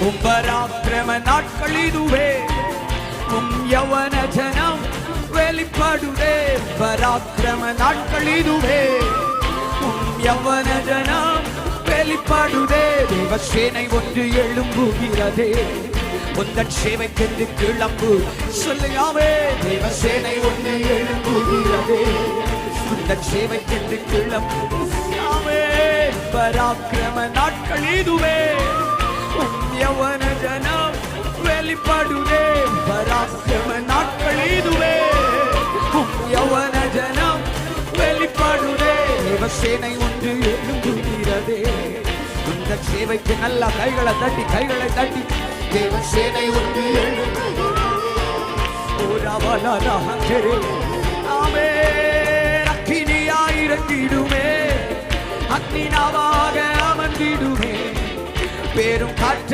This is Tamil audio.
உம் பராக்கிரம நாட்கள் இதுவே, உம் யவன ஜனம் வெளிப்படுதே. பராக்கிரம நாட்கள் இதுவே, உம் யவன ஜனம் வெளிப்படுதே. தேவசேனை ஒன்று எழும்புகிறதே, உந்தன் சேவைக்கென்று கிளம்பு சொல்லுகாவே. தேவசேனை ஒன்று எழும்புகிறதே, உந்தன் சேவைக்கென்று கிளம்பு. பராக்கிரம நாட்கள் இதுவே, உம் யவன ஜனம் வெளிப்படுதே. பராக்கிரம நாட்கள் இதுவே, உம் யவன ஜனம் வெளிப்படுதே. தேவசேனை ஒன்று எழும்புகிறதே, இந்த சேவைக்கு நல்ல கைகளை தட்டி கைகளை தட்டி. தேவசேனை ஒன்று அக்கினியாயிரத்திடுமே, அக்னினாவாக அமர்ந்திடுமே, பேரும் காற்ற